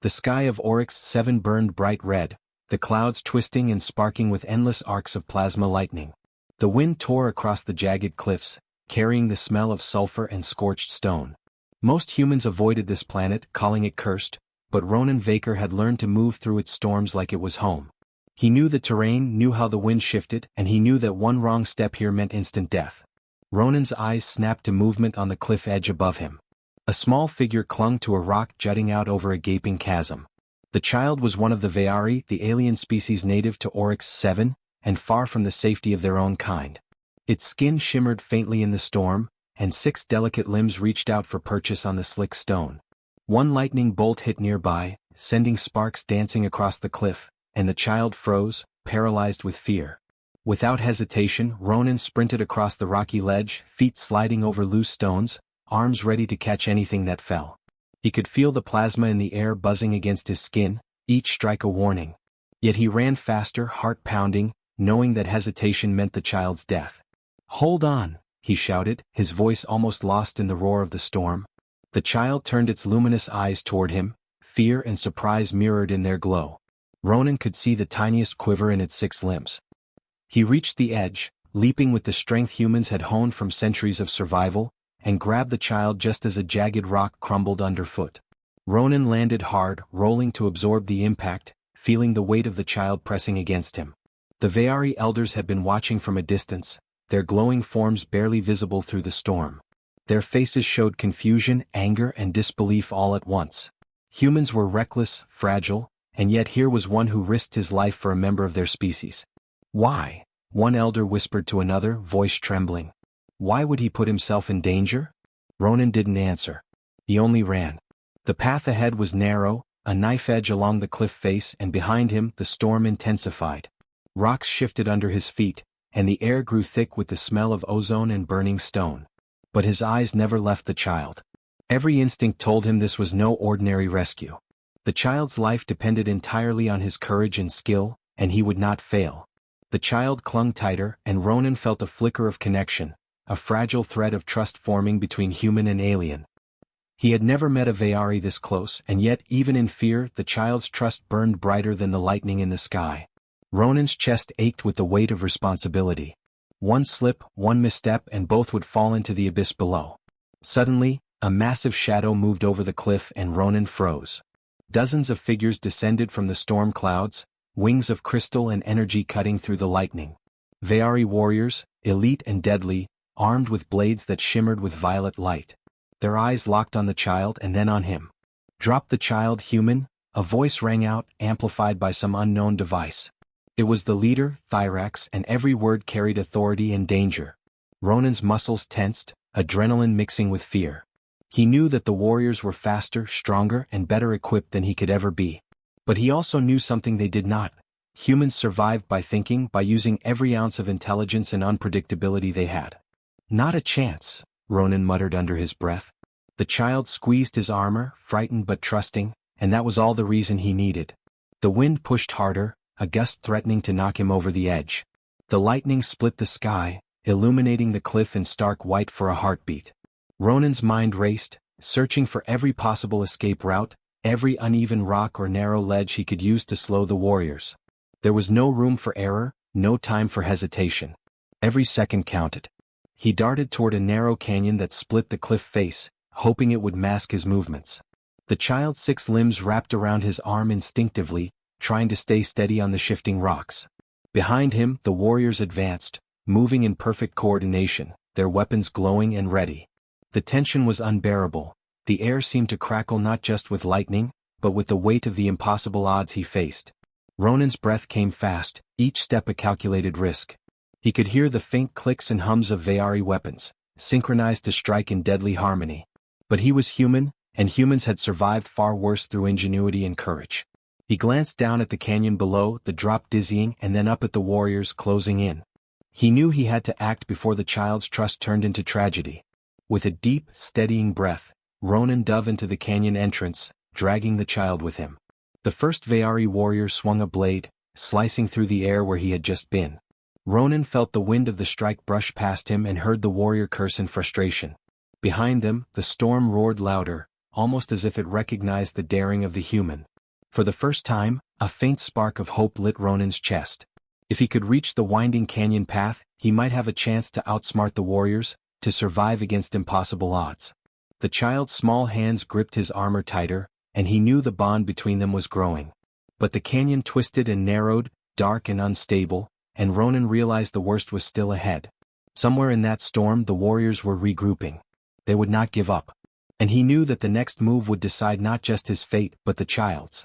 The sky of Oryx 7 burned bright red, the clouds twisting and sparking with endless arcs of plasma lightning. The wind tore across the jagged cliffs, carrying the smell of sulfur and scorched stone. Most humans avoided this planet, calling it cursed, but Ronan Vaker had learned to move through its storms like it was home. He knew the terrain, knew how the wind shifted, and he knew that one wrong step here meant instant death. Ronan's eyes snapped to movement on the cliff edge above him. A small figure clung to a rock jutting out over a gaping chasm. The child was one of the Veari, the alien species native to Oryx 7, and far from the safety of their own kind. Its skin shimmered faintly in the storm, and 6 delicate limbs reached out for purchase on the slick stone. One lightning bolt hit nearby, sending sparks dancing across the cliff, and the child froze, paralyzed with fear. Without hesitation, Ronan sprinted across the rocky ledge, feet sliding over loose stones, arms ready to catch anything that fell. He could feel the plasma in the air buzzing against his skin, each strike a warning. Yet he ran faster, heart pounding, knowing that hesitation meant the child's death. "Hold on," he shouted, his voice almost lost in the roar of the storm. The child turned its luminous eyes toward him, fear and surprise mirrored in their glow. Ronan could see the tiniest quiver in its 6 limbs. He reached the edge, leaping with the strength humans had honed from centuries of survival, and grabbed the child just as a jagged rock crumbled underfoot. Ronan landed hard, rolling to absorb the impact, feeling the weight of the child pressing against him. The Veari elders had been watching from a distance, their glowing forms barely visible through the storm. Their faces showed confusion, anger, and disbelief all at once. Humans were reckless, fragile, and yet here was one who risked his life for a member of their species. "Why?" one elder whispered to another, voice trembling. "Why would he put himself in danger?" Ronan didn't answer. He only ran. The path ahead was narrow, a knife edge along the cliff face, and behind him the storm intensified. Rocks shifted under his feet, and the air grew thick with the smell of ozone and burning stone. But his eyes never left the child. Every instinct told him this was no ordinary rescue. The child's life depended entirely on his courage and skill, and he would not fail. The child clung tighter, and Ronan felt a flicker of connection, a fragile thread of trust forming between human and alien. He had never met a Veari this close, and yet, even in fear, the child's trust burned brighter than the lightning in the sky. Ronan's chest ached with the weight of responsibility. One slip, one misstep, and both would fall into the abyss below. Suddenly, a massive shadow moved over the cliff, and Ronan froze. Dozens of figures descended from the storm clouds, wings of crystal and energy cutting through the lightning. Veari warriors, elite and deadly, armed with blades that shimmered with violet light. Their eyes locked on the child and then on him. "Drop the child, human," a voice rang out, amplified by some unknown device. It was the leader, Thyrax, and every word carried authority and danger. Ronan's muscles tensed, adrenaline mixing with fear. He knew that the warriors were faster, stronger, and better equipped than he could ever be. But he also knew something they did not. Humans survived by thinking, by using every ounce of intelligence and unpredictability they had. "Not a chance," Ronan muttered under his breath. The child squeezed his armor, frightened but trusting, and that was all the reason he needed. The wind pushed harder, a gust threatening to knock him over the edge. The lightning split the sky, illuminating the cliff in stark white for a heartbeat. Ronan's mind raced, searching for every possible escape route, every uneven rock or narrow ledge he could use to slow the warriors. There was no room for error, no time for hesitation. Every second counted. He darted toward a narrow canyon that split the cliff face, hoping it would mask his movements. The child's 6 limbs wrapped around his arm instinctively, trying to stay steady on the shifting rocks. Behind him, the warriors advanced, moving in perfect coordination, their weapons glowing and ready. The tension was unbearable. The air seemed to crackle not just with lightning, but with the weight of the impossible odds he faced. Ronan's breath came fast, each step a calculated risk. He could hear the faint clicks and hums of Veari weapons, synchronized to strike in deadly harmony. But he was human, and humans had survived far worse through ingenuity and courage. He glanced down at the canyon below, the drop dizzying, and then up at the warriors closing in. He knew he had to act before the child's trust turned into tragedy. With a deep, steadying breath, Ronan dove into the canyon entrance, dragging the child with him. The first Veari warrior swung a blade, slicing through the air where he had just been. Ronan felt the wind of the strike brush past him and heard the warrior curse in frustration. Behind them, the storm roared louder, almost as if it recognized the daring of the human. For the first time, a faint spark of hope lit Ronan's chest. If he could reach the winding canyon path, he might have a chance to outsmart the warriors, to survive against impossible odds. The child's small hands gripped his armor tighter, and he knew the bond between them was growing. But the canyon twisted and narrowed, dark and unstable, and Ronan realized the worst was still ahead. Somewhere in that storm the warriors were regrouping. They would not give up. And he knew that the next move would decide not just his fate but the child's.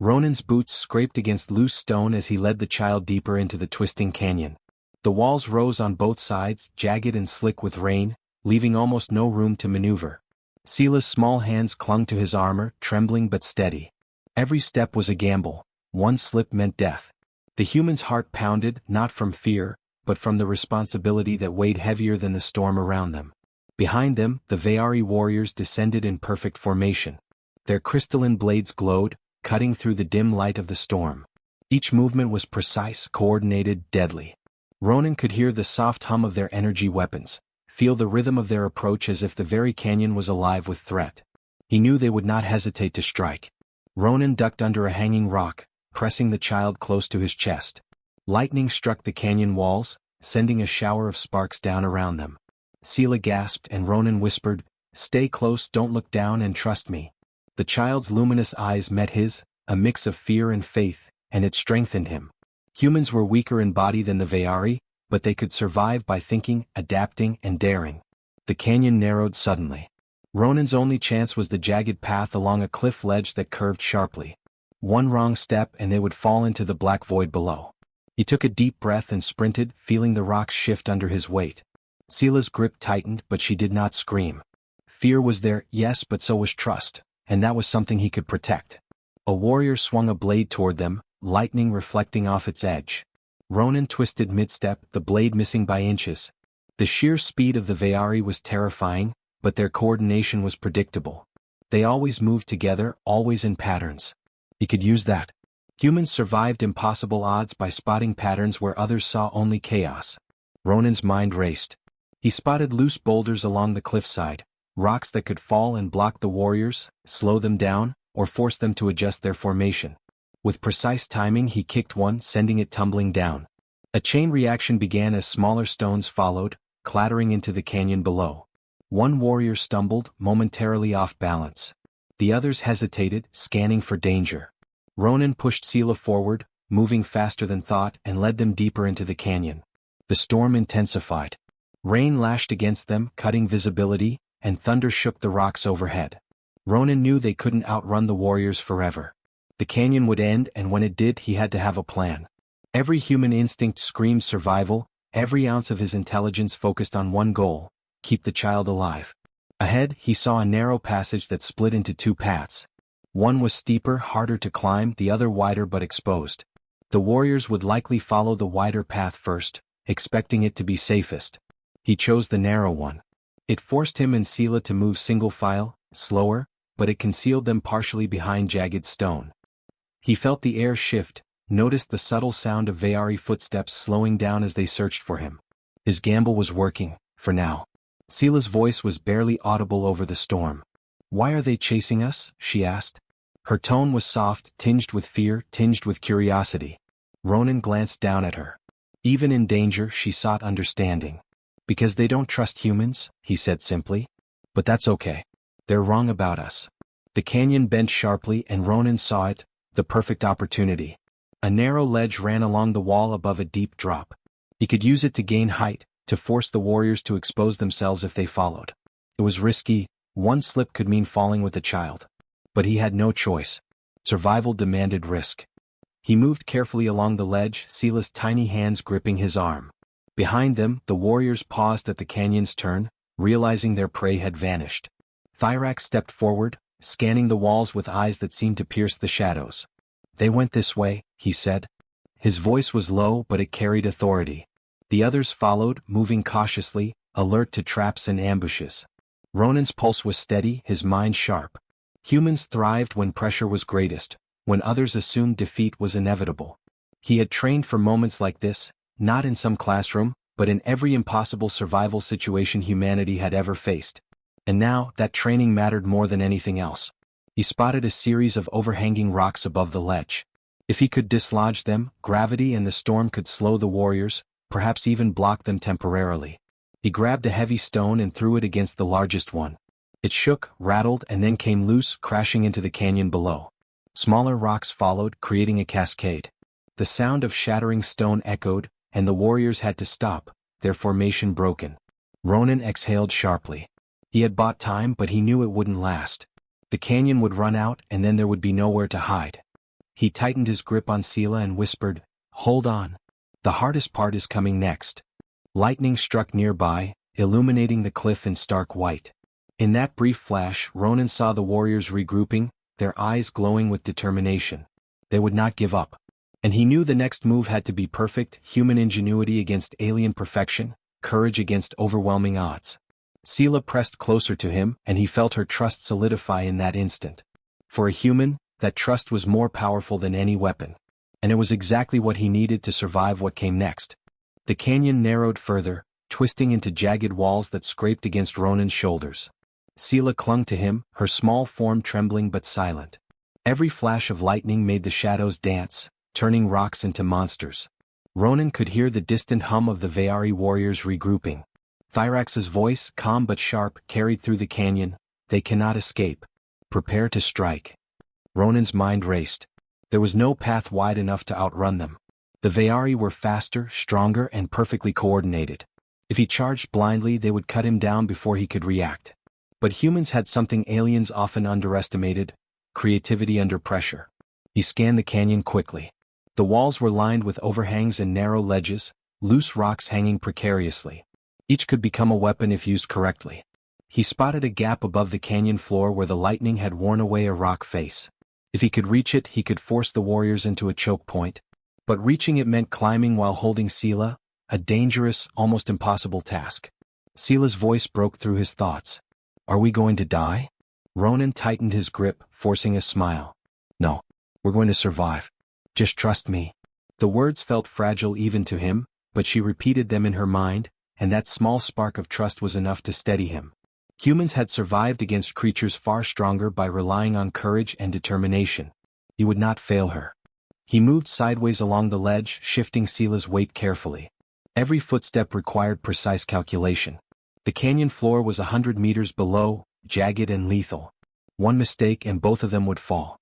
Ronan's boots scraped against loose stone as he led the child deeper into the twisting canyon. The walls rose on both sides, jagged and slick with rain, leaving almost no room to maneuver. Sila's small hands clung to his armor, trembling but steady. Every step was a gamble. One slip meant death. The human's heart pounded, not from fear, but from the responsibility that weighed heavier than the storm around them. Behind them, the Veari warriors descended in perfect formation. Their crystalline blades glowed, cutting through the dim light of the storm. Each movement was precise, coordinated, deadly. Ronan could hear the soft hum of their energy weapons, feel the rhythm of their approach as if the very canyon was alive with threat. He knew they would not hesitate to strike. Ronan ducked under a hanging rock, pressing the child close to his chest. Lightning struck the canyon walls, sending a shower of sparks down around them. Sila gasped and Ronan whispered, "Stay close, don't look down and trust me." The child's luminous eyes met his, a mix of fear and faith, and it strengthened him. Humans were weaker in body than the Veari, but they could survive by thinking, adapting, and daring. The canyon narrowed suddenly. Ronan's only chance was the jagged path along a cliff ledge that curved sharply. One wrong step and they would fall into the black void below. He took a deep breath and sprinted, feeling the rocks shift under his weight. Sila's grip tightened, but she did not scream. Fear was there, yes, but so was trust, and that was something he could protect. A warrior swung a blade toward them, lightning reflecting off its edge. Ronan twisted mid-step, the blade missing by inches. The sheer speed of the Veari was terrifying, but their coordination was predictable. They always moved together, always in patterns. He could use that. Humans survived impossible odds by spotting patterns where others saw only chaos. Ronan's mind raced. He spotted loose boulders along the cliffside, rocks that could fall and block the warriors, slow them down, or force them to adjust their formation. With precise timing he kicked one, sending it tumbling down. A chain reaction began as smaller stones followed, clattering into the canyon below. One warrior stumbled, momentarily off balance. The others hesitated, scanning for danger. Ronan pushed Sila forward, moving faster than thought, and led them deeper into the canyon. The storm intensified. Rain lashed against them, cutting visibility, and thunder shook the rocks overhead. Ronan knew they couldn't outrun the warriors forever. The canyon would end, and when it did he had to have a plan. Every human instinct screamed survival, every ounce of his intelligence focused on one goal: keep the child alive. Ahead he saw a narrow passage that split into two paths. One was steeper, harder to climb, the other wider but exposed. The warriors would likely follow the wider path first, expecting it to be safest. He chose the narrow one. It forced him and Sila to move single file, slower, but it concealed them partially behind jagged stone. He felt the air shift, noticed the subtle sound of Veari footsteps slowing down as they searched for him. His gamble was working, for now. Sila's voice was barely audible over the storm. "Why are they chasing us?" she asked. Her tone was soft, tinged with fear, tinged with curiosity. Ronan glanced down at her. Even in danger she sought understanding. "Because they don't trust humans," he said simply. "But that's okay. They're wrong about us." The canyon bent sharply and Ronan saw it, the perfect opportunity. A narrow ledge ran along the wall above a deep drop. He could use it to gain height, to force the warriors to expose themselves if they followed. It was risky, one slip could mean falling with the child. But he had no choice. Survival demanded risk. He moved carefully along the ledge, Sila's tiny hands gripping his arm. Behind them, the warriors paused at the canyon's turn, realizing their prey had vanished. Thyrak stepped forward, scanning the walls with eyes that seemed to pierce the shadows. "They went this way," he said. His voice was low but it carried authority. The others followed, moving cautiously, alert to traps and ambushes. Ronan's pulse was steady, his mind sharp. Humans thrived when pressure was greatest, when others assumed defeat was inevitable. He had trained for moments like this, not in some classroom, but in every impossible survival situation humanity had ever faced. And now, that training mattered more than anything else. He spotted a series of overhanging rocks above the ledge. If he could dislodge them, gravity and the storm could slow the warriors, perhaps even block them temporarily. He grabbed a heavy stone and threw it against the largest one. It shook, rattled, and then came loose, crashing into the canyon below. Smaller rocks followed, creating a cascade. The sound of shattering stone echoed, and the warriors had to stop, their formation broken. Ronan exhaled sharply. He had bought time, but he knew it wouldn't last. The canyon would run out, and then there would be nowhere to hide. He tightened his grip on Sela and whispered, "Hold on. The hardest part is coming next." Lightning struck nearby, illuminating the cliff in stark white. In that brief flash, Ronan saw the warriors regrouping, their eyes glowing with determination. They would not give up. And he knew the next move had to be perfect: human ingenuity against alien perfection, courage against overwhelming odds. Sela pressed closer to him, and he felt her trust solidify in that instant. For a human, that trust was more powerful than any weapon. And it was exactly what he needed to survive what came next. The canyon narrowed further, twisting into jagged walls that scraped against Ronan's shoulders. Sela clung to him, her small form trembling but silent. Every flash of lightning made the shadows dance, turning rocks into monsters. Ronan could hear the distant hum of the Veari warriors regrouping. Thyrax's voice, calm but sharp, carried through the canyon. "They cannot escape. Prepare to strike." Ronan's mind raced. There was no path wide enough to outrun them. The Veari were faster, stronger, and perfectly coordinated. If he charged blindly, they would cut him down before he could react. But humans had something aliens often underestimated: creativity under pressure. He scanned the canyon quickly. The walls were lined with overhangs and narrow ledges, loose rocks hanging precariously. Each could become a weapon if used correctly. He spotted a gap above the canyon floor where the lightning had worn away a rock face. If he could reach it, he could force the warriors into a choke point. But reaching it meant climbing while holding Sela, a dangerous, almost impossible task. Sela's voice broke through his thoughts. "Are we going to die?" Ronan tightened his grip, forcing a smile. "No. We're going to survive. Just trust me." The words felt fragile even to him, but she repeated them in her mind, and that small spark of trust was enough to steady him. Humans had survived against creatures far stronger by relying on courage and determination. He would not fail her. He moved sideways along the ledge, shifting Sela's weight carefully. Every footstep required precise calculation. The canyon floor was 100 meters below, jagged and lethal. One mistake and both of them would fall.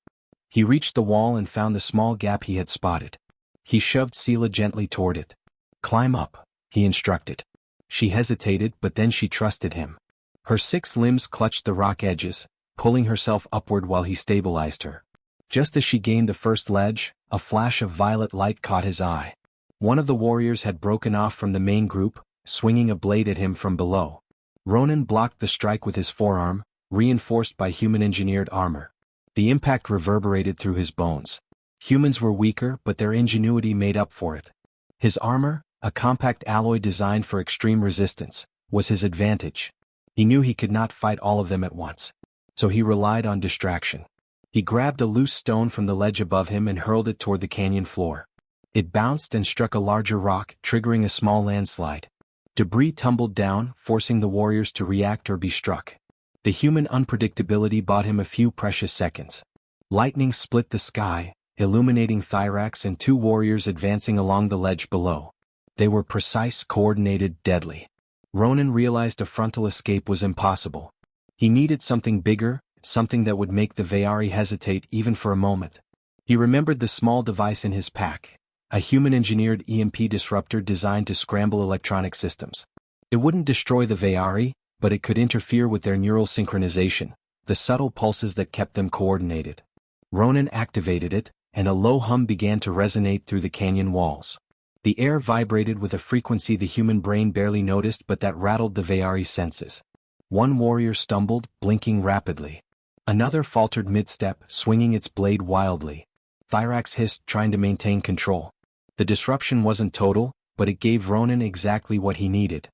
He reached the wall and found the small gap he had spotted. He shoved Sela gently toward it. "Climb up," he instructed. She hesitated, but then she trusted him. Her 6 limbs clutched the rock edges, pulling herself upward while he stabilized her. Just as she gained the first ledge, a flash of violet light caught his eye. One of the warriors had broken off from the main group, swinging a blade at him from below. Ronan blocked the strike with his forearm, reinforced by human-engineered armor. The impact reverberated through his bones. Humans were weaker, but their ingenuity made up for it. His armor, a compact alloy designed for extreme resistance, was his advantage. He knew he could not fight all of them at once. So he relied on distraction. He grabbed a loose stone from the ledge above him and hurled it toward the canyon floor. It bounced and struck a larger rock, triggering a small landslide. Debris tumbled down, forcing the warriors to react or be struck. The human unpredictability bought him a few precious seconds. Lightning split the sky, illuminating Thyrax and 2 warriors advancing along the ledge below. They were precise, coordinated, deadly. Ronan realized a frontal escape was impossible. He needed something bigger, something that would make the Veari hesitate even for a moment. He remembered the small device in his pack, a human-engineered EMP disruptor designed to scramble electronic systems. It wouldn't destroy the Veari, but it could interfere with their neural synchronization, the subtle pulses that kept them coordinated. Ronan activated it, and a low hum began to resonate through the canyon walls. The air vibrated with a frequency the human brain barely noticed but that rattled the Veari's senses. One warrior stumbled, blinking rapidly. Another faltered mid-step, swinging its blade wildly. Thyrax hissed, trying to maintain control. The disruption wasn't total, but it gave Ronan exactly what he needed.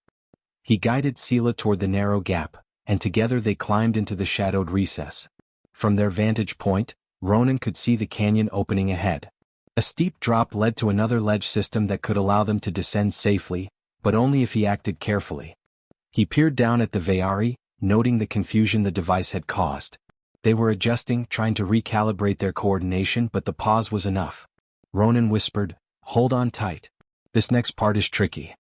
He guided Sela toward the narrow gap, and together they climbed into the shadowed recess. From their vantage point, Ronan could see the canyon opening ahead. A steep drop led to another ledge system that could allow them to descend safely, but only if he acted carefully. He peered down at the Veari, noting the confusion the device had caused. They were adjusting, trying to recalibrate their coordination, but the pause was enough. Ronan whispered, "Hold on tight. This next part is tricky."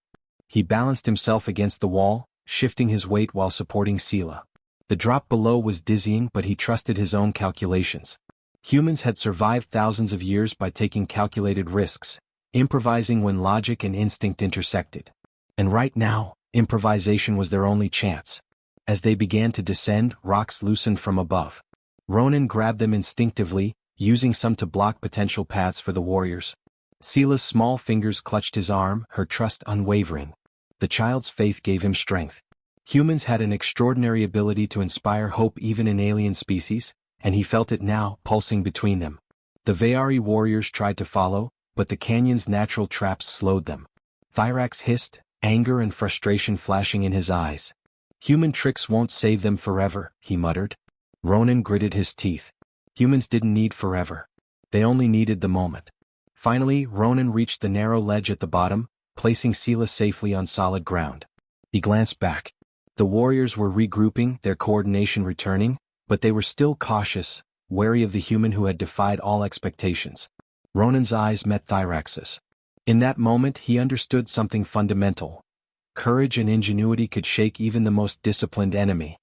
He balanced himself against the wall, shifting his weight while supporting Sela. The drop below was dizzying, but he trusted his own calculations. Humans had survived thousands of years by taking calculated risks, improvising when logic and instinct intersected. And right now, improvisation was their only chance. As they began to descend, rocks loosened from above. Ronan grabbed them instinctively, using some to block potential paths for the warriors. Sela's small fingers clutched his arm, her trust unwavering. The child's faith gave him strength. Humans had an extraordinary ability to inspire hope even in alien species, and he felt it now, pulsing between them. The Veari warriors tried to follow, but the canyon's natural traps slowed them. Thyrax hissed, anger and frustration flashing in his eyes. "Human tricks won't save them forever," he muttered. Ronan gritted his teeth. Humans didn't need forever. They only needed the moment. Finally, Ronan reached the narrow ledge at the bottom, placing Sela safely on solid ground. He glanced back. The warriors were regrouping, their coordination returning, but they were still cautious, wary of the human who had defied all expectations. Ronan's eyes met Thyrax's. In that moment he understood something fundamental. Courage and ingenuity could shake even the most disciplined enemy.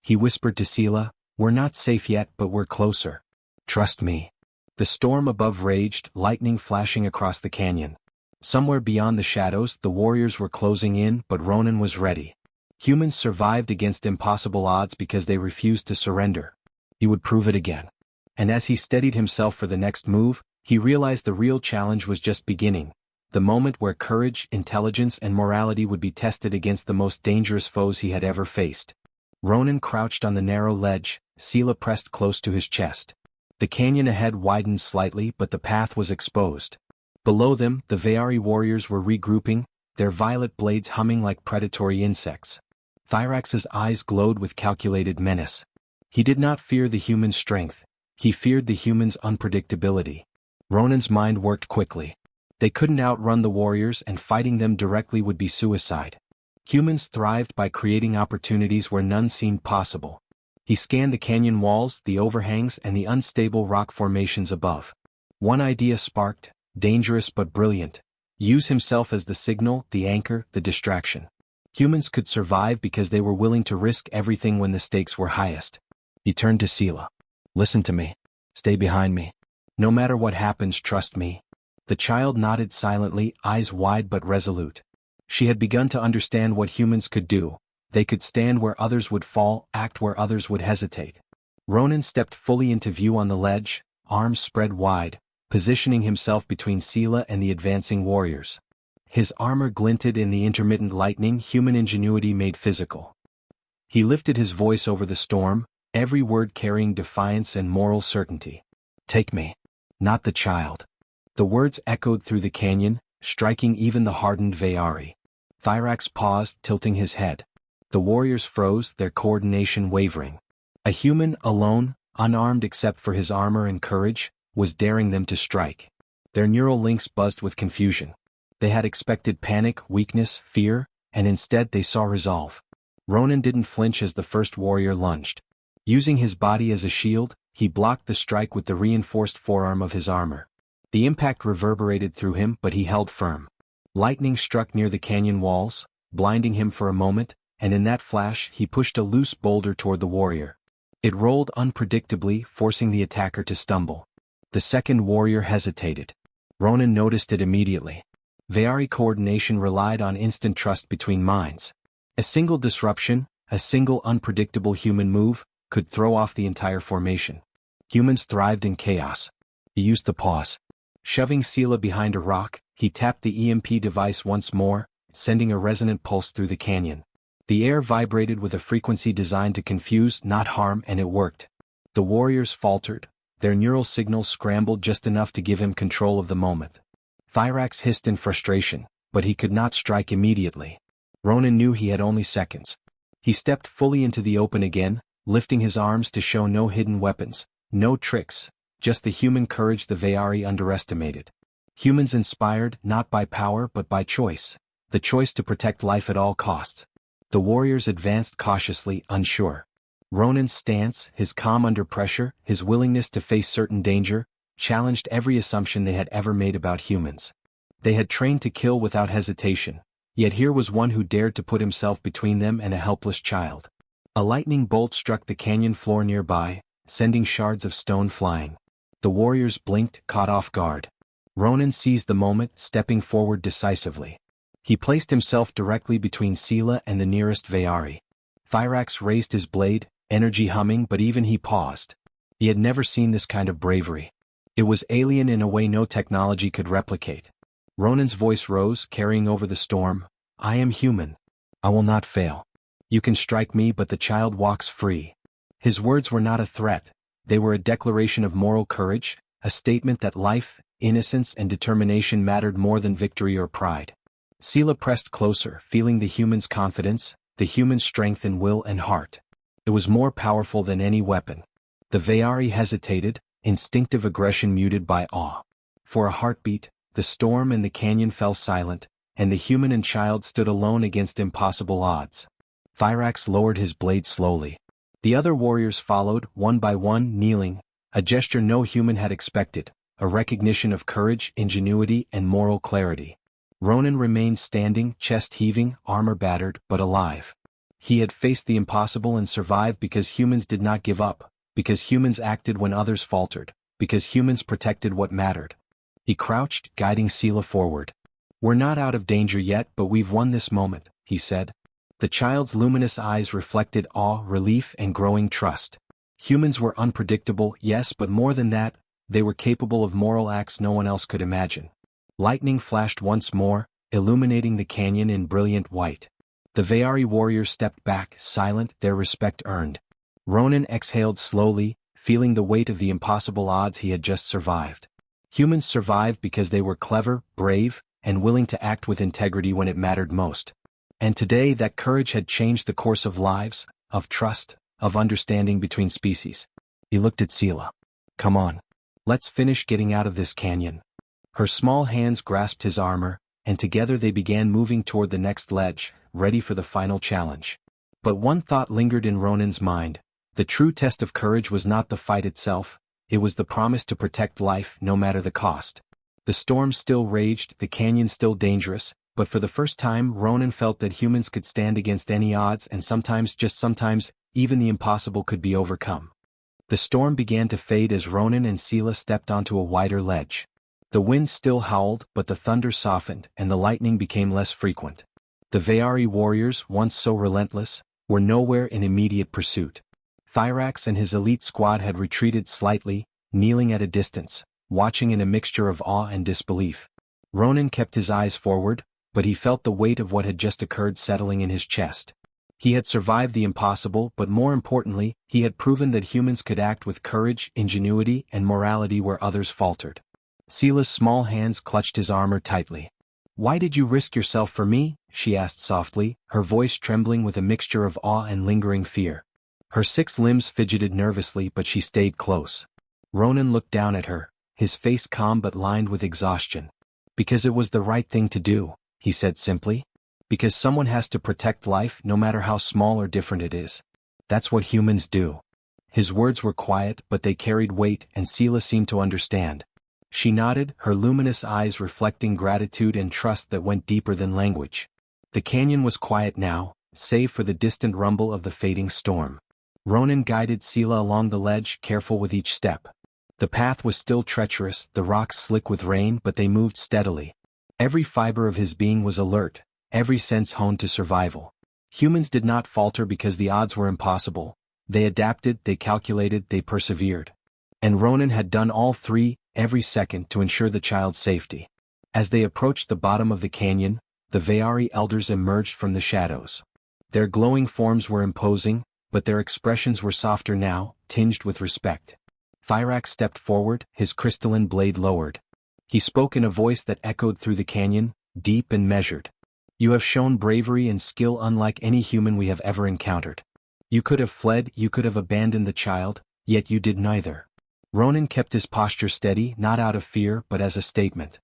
He whispered to Sela, "We're not safe yet, but we're closer. Trust me." The storm above raged, lightning flashing across the canyon. Somewhere beyond the shadows, the warriors were closing in, but Ronan was ready. Humans survived against impossible odds because they refused to surrender. He would prove it again. And as he steadied himself for the next move, he realized the real challenge was just beginning. The moment where courage, intelligence and morality would be tested against the most dangerous foes he had ever faced. Ronan crouched on the narrow ledge, Sela pressed close to his chest. The canyon ahead widened slightly, but the path was exposed. Below them, the Veari warriors were regrouping, their violet blades humming like predatory insects. Thyrax's eyes glowed with calculated menace. He did not fear the human strength, he feared the human's unpredictability. Ronan's mind worked quickly. They couldn't outrun the warriors, and fighting them directly would be suicide. Humans thrived by creating opportunities where none seemed possible. He scanned the canyon walls, the overhangs and the unstable rock formations above. One idea sparked, dangerous but brilliant. Use himself as the signal, the anchor, the distraction. Humans could survive because they were willing to risk everything when the stakes were highest. He turned to Sela. "Listen to me. Stay behind me. No matter what happens, trust me." The child nodded silently, eyes wide but resolute. She had begun to understand what humans could do. They could stand where others would fall, act where others would hesitate. Ronan stepped fully into view on the ledge, arms spread wide, positioning himself between Sela and the advancing warriors. His armor glinted in the intermittent lightning, human ingenuity made physical. He lifted his voice over the storm, every word carrying defiance and moral certainty. "Take me, not the child." The words echoed through the canyon, striking even the hardened Veari. Thyrax paused, tilting his head. The warriors froze, their coordination wavering. A human, alone, unarmed except for his armor and courage, was daring them to strike. Their neural links buzzed with confusion. They had expected panic, weakness, fear, and instead they saw resolve. Ronan didn't flinch as the first warrior lunged. Using his body as a shield, he blocked the strike with the reinforced forearm of his armor. The impact reverberated through him, but he held firm. Lightning struck near the canyon walls, blinding him for a moment, and in that flash he pushed a loose boulder toward the warrior. It rolled unpredictably, forcing the attacker to stumble. The second warrior hesitated. Ronan noticed it immediately. Veari coordination relied on instant trust between minds. A single disruption, a single unpredictable human move, could throw off the entire formation. Humans thrived in chaos. He used the pause. Shoving Sela behind a rock, he tapped the EMP device once more, sending a resonant pulse through the canyon. The air vibrated with a frequency designed to confuse, not harm, and it worked. The warriors faltered, their neural signals scrambled just enough to give him control of the moment. Thyrax hissed in frustration, but he could not strike immediately. Ronan knew he had only seconds. He stepped fully into the open again, lifting his arms to show no hidden weapons, no tricks, just the human courage the Veari underestimated. Humans inspired, not by power but by choice, the choice to protect life at all costs. The warriors advanced cautiously, unsure. Ronan's stance, his calm under pressure, his willingness to face certain danger, challenged every assumption they had ever made about humans. They had trained to kill without hesitation, yet here was one who dared to put himself between them and a helpless child. A lightning bolt struck the canyon floor nearby, sending shards of stone flying. The warriors blinked, caught off guard. Ronan seized the moment, stepping forward decisively. He placed himself directly between Sela and the nearest Vayari. Thyrax raised his blade, energy humming, but even he paused. He had never seen this kind of bravery. It was alien in a way no technology could replicate. Ronan's voice rose, carrying over the storm. I am human. I will not fail. You can strike me, but the child walks free. His words were not a threat. They were a declaration of moral courage, a statement that life, innocence and determination mattered more than victory or pride. Sela pressed closer, feeling the human's confidence, the human strength in will and heart. It was more powerful than any weapon. The Vayari hesitated, instinctive aggression muted by awe. For a heartbeat, the storm and the canyon fell silent, and the human and child stood alone against impossible odds. Thyrax lowered his blade slowly. The other warriors followed, one by one, kneeling, a gesture no human had expected, a recognition of courage, ingenuity, and moral clarity. Ronan remained standing, chest heaving, armor battered, but alive. He had faced the impossible and survived because humans did not give up, because humans acted when others faltered, because humans protected what mattered. He crouched, guiding Sela forward. We're not out of danger yet, but we've won this moment, he said. The child's luminous eyes reflected awe, relief, and growing trust. Humans were unpredictable, yes, but more than that, they were capable of moral acts no one else could imagine. Lightning flashed once more, illuminating the canyon in brilliant white. The Vayari warriors stepped back, silent, their respect earned. Ronan exhaled slowly, feeling the weight of the impossible odds he had just survived. Humans survived because they were clever, brave, and willing to act with integrity when it mattered most. And today that courage had changed the course of lives, of trust, of understanding between species. He looked at Sela. Come on. Let's finish getting out of this canyon. Her small hands grasped his armor, and together they began moving toward the next ledge, ready for the final challenge. But one thought lingered in Ronan's mind. The true test of courage was not the fight itself, it was the promise to protect life no matter the cost. The storm still raged, the canyon still dangerous, but for the first time Ronan felt that humans could stand against any odds, and sometimes, just sometimes, even the impossible could be overcome. The storm began to fade as Ronan and Sela stepped onto a wider ledge. The wind still howled, but the thunder softened, and the lightning became less frequent. The Vayari warriors, once so relentless, were nowhere in immediate pursuit. Thyrax and his elite squad had retreated slightly, kneeling at a distance, watching in a mixture of awe and disbelief. Ronan kept his eyes forward, but he felt the weight of what had just occurred settling in his chest. He had survived the impossible, but more importantly, he had proven that humans could act with courage, ingenuity, and morality where others faltered. Sela's small hands clutched his armor tightly. Why did you risk yourself for me? She asked softly, her voice trembling with a mixture of awe and lingering fear. Her 6 limbs fidgeted nervously, but she stayed close. Ronan looked down at her, his face calm but lined with exhaustion. Because it was the right thing to do, he said simply. Because someone has to protect life no matter how small or different it is. That's what humans do. His words were quiet, but they carried weight, and Sela seemed to understand. She nodded, her luminous eyes reflecting gratitude and trust that went deeper than language. The canyon was quiet now, save for the distant rumble of the fading storm. Ronan guided Sela along the ledge, careful with each step. The path was still treacherous, the rocks slick with rain, but they moved steadily. Every fiber of his being was alert, every sense honed to survival. Humans did not falter because the odds were impossible. They adapted, they calculated, they persevered. And Ronan had done all three, every second, to ensure the child's safety. As they approached the bottom of the canyon, the Vayari elders emerged from the shadows. Their glowing forms were imposing, but their expressions were softer now, tinged with respect. Thyrax stepped forward, his crystalline blade lowered. He spoke in a voice that echoed through the canyon, deep and measured. You have shown bravery and skill unlike any human we have ever encountered. You could have fled, you could have abandoned the child, yet you did neither. Ronan kept his posture steady, not out of fear but as a statement.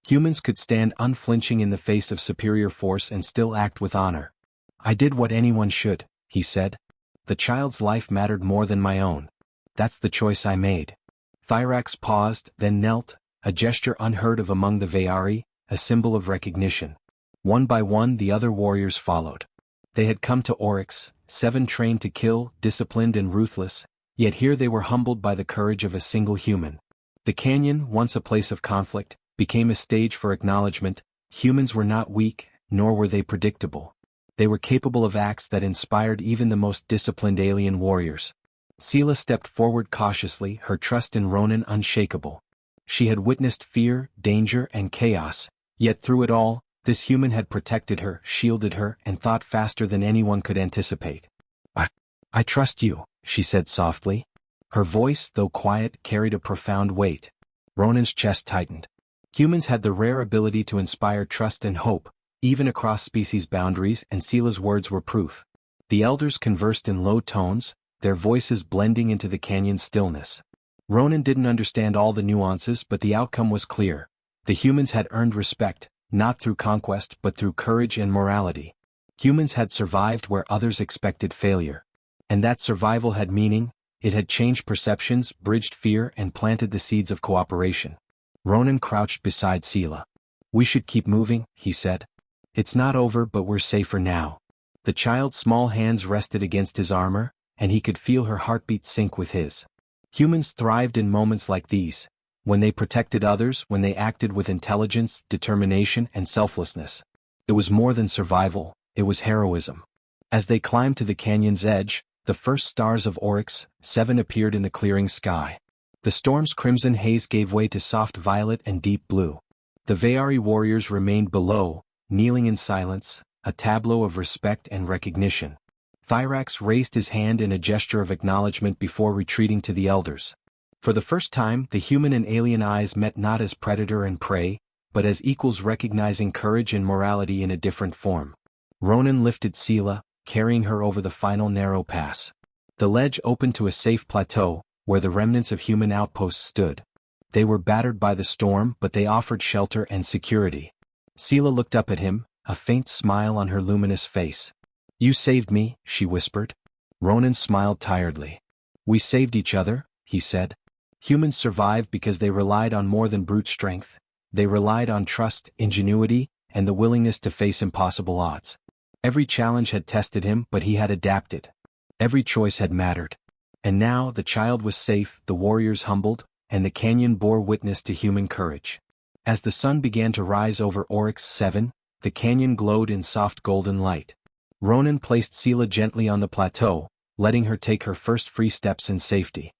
Humans could stand unflinching in the face of superior force and still act with honor. I did what anyone should, he said. The child's life mattered more than my own. That's the choice I made. Thyrax paused, then knelt, a gesture unheard of among the Veari, a symbol of recognition. One by one the other warriors followed. They had come to Oryx, 7 trained to kill, disciplined and ruthless, yet here they were humbled by the courage of a single human. The canyon, once a place of conflict, became a stage for acknowledgement. Humans were not weak, nor were they predictable. They were capable of acts that inspired even the most disciplined alien warriors. Sela stepped forward cautiously, her trust in Ronan unshakable. She had witnessed fear, danger, and chaos, yet through it all, this human had protected her, shielded her, and thought faster than anyone could anticipate. I trust you, she said softly. Her voice, though quiet, carried a profound weight. Ronan's chest tightened. Humans had the rare ability to inspire trust and hope, even across species boundaries, and Sela's words were proof. The elders conversed in low tones, their voices blending into the canyon's stillness. Ronan didn't understand all the nuances, but the outcome was clear. The humans had earned respect, not through conquest but through courage and morality. Humans had survived where others expected failure. And that survival had meaning. It had changed perceptions, bridged fear, and planted the seeds of cooperation. Ronan crouched beside Sela. "We should keep moving," he said. "It's not over, but we're safer now." The child's small hands rested against his armor, and he could feel her heartbeat sync with his. Humans thrived in moments like these, when they protected others, when they acted with intelligence, determination, and selflessness. It was more than survival, it was heroism. As they climbed to the canyon's edge, the first stars of Oryx, 7 appeared in the clearing sky. The storm's crimson haze gave way to soft violet and deep blue. The Veari warriors remained below, kneeling in silence, a tableau of respect and recognition. Thyrax raised his hand in a gesture of acknowledgement before retreating to the elders. For the first time, the human and alien eyes met not as predator and prey, but as equals recognizing courage and morality in a different form. Ronan lifted Sela, carrying her over the final narrow pass. The ledge opened to a safe plateau, where the remnants of human outposts stood. They were battered by the storm, but they offered shelter and security. Sela looked up at him, a faint smile on her luminous face. "You saved me," she whispered. Ronan smiled tiredly. "We saved each other," he said. Humans survived because they relied on more than brute strength. They relied on trust, ingenuity, and the willingness to face impossible odds. Every challenge had tested him, but he had adapted. Every choice had mattered. And now the child was safe, the warriors humbled, and the canyon bore witness to human courage. As the sun began to rise over Oryx 7, the canyon glowed in soft golden light. Ronan placed Sela gently on the plateau, letting her take her first free steps in safety.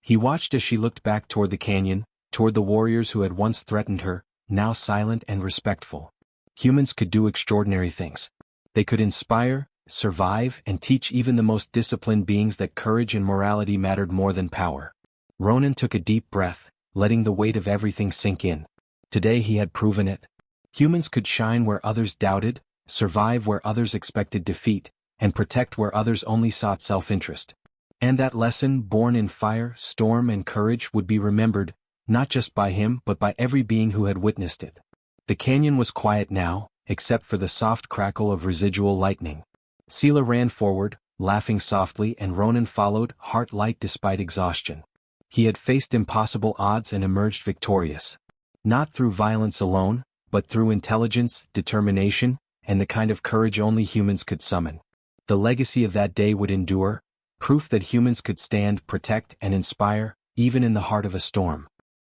He watched as she looked back toward the canyon, toward the warriors who had once threatened her, now silent and respectful. Humans could do extraordinary things. They could inspire, survive, and teach even the most disciplined beings that courage and morality mattered more than power. Ronan took a deep breath, letting the weight of everything sink in. Today he had proven it. Humans could shine where others doubted, survive where others expected defeat, and protect where others only sought self-interest. And that lesson, born in fire, storm, and courage, would be remembered, not just by him but by every being who had witnessed it. The canyon was quiet now, except for the soft crackle of residual lightning. Sela ran forward, laughing softly, and Ronan followed, heart light despite exhaustion. He had faced impossible odds and emerged victorious. Not through violence alone, but through intelligence, determination, and the kind of courage only humans could summon. The legacy of that day would endure, proof that humans could stand, protect, and inspire, even in the heart of a storm.